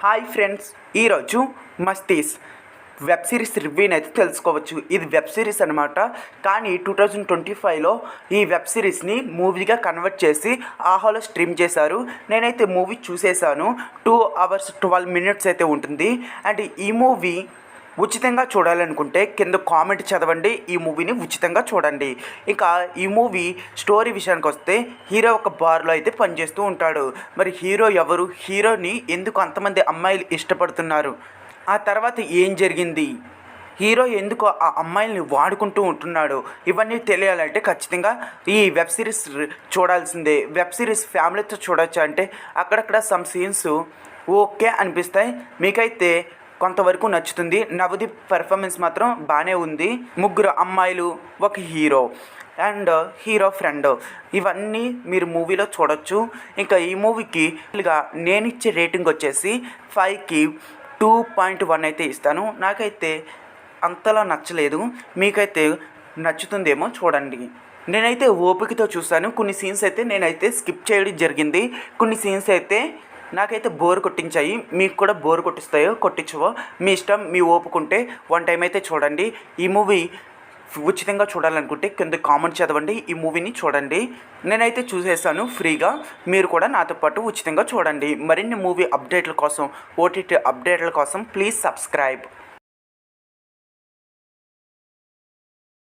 Hi friends, ఈరోజు Mastis web series రివ్యూని అయితే తెలుసుకోవచ్చు. ఇది వెబ్ సిరీస్ అనమాట. కానీ 2025లో ఈ వెబ్ సిరీస్ని మూవీగా కన్వర్ట్ చేసి ఆహాలో స్ట్రీమ్ చేశారు. నేనైతే మూవీ చూసేసాను. 2 hours 12 minutes అయితే ఉంటుంది. అండ్ ఈ మూవీ ఉచితంగా చూడాలనుకుంటే కింద కామెంట్ చదవండి, ఈ మూవీని ఉచితంగా చూడండి. ఇంకా ఈ మూవీ స్టోరీ విషయానికి వస్తే హీరో ఒక బార్లో అయితే పనిచేస్తూ ఉంటాడు. మరి హీరో ఎవరు, హీరోని ఎందుకు అంతమంది అమ్మాయిలు ఇష్టపడుతున్నారు, ఆ తర్వాత ఏం జరిగింది, హీరో ఎందుకు ఆ అమ్మాయిల్ని వాడుకుంటూ ఉంటున్నాడు, ఇవన్నీ తెలియాలంటే ఖచ్చితంగా ఈ వెబ్ సిరీస్ చూడాల్సిందే. వెబ్ సిరీస్ ఫ్యామిలీతో చూడొచ్చు అంటే అక్కడక్కడ సమ్ సీన్స్ ఓకే అనిపిస్తాయి, మీకైతే కొంతవరకు నచ్చుతుంది. నవదీప్ పెర్ఫార్మెన్స్ మాత్రం బాగానే ఉంది. ముగ్గురు అమ్మాయిలు, ఒక హీరో అండ్ హీరో ఫ్రెండ్, ఇవన్నీ మీరు మూవీలో చూడొచ్చు. ఇంకా ఈ మూవీకి నేను ఇచ్చే రేటింగ్ వచ్చేసి 5కి 2.1 అయితే ఇస్తాను. నాకైతే అంతలా నచ్చలేదు, మీకైతే నచ్చుతుందేమో చూడండి. నేనైతే ఓపికతో చూసాను. కొన్ని సీన్స్ అయితే నేనైతే స్కిప్ చేయడం జరిగింది. కొన్ని సీన్స్ అయితే నాకైతే బోర్ కొట్టించాయి. మీకు కూడా బోర్ కొట్టిస్తాయో కొట్టించవో మీ ఇష్టం. మీ ఓపుకుంటే 1 time అయితే చూడండి. ఈ మూవీ ఉచితంగా చూడాలనుకుంటే కింద కామెంట్ చదవండి, ఈ మూవీని చూడండి. నేనైతే చూసేసాను ఫ్రీగా, మీరు కూడా నాతో పాటు ఉచితంగా చూడండి. మరిన్ని మూవీ అప్డేట్ల కోసం, ఓటీటీ అప్డేట్ల కోసం ప్లీజ్ సబ్స్క్రైబ్.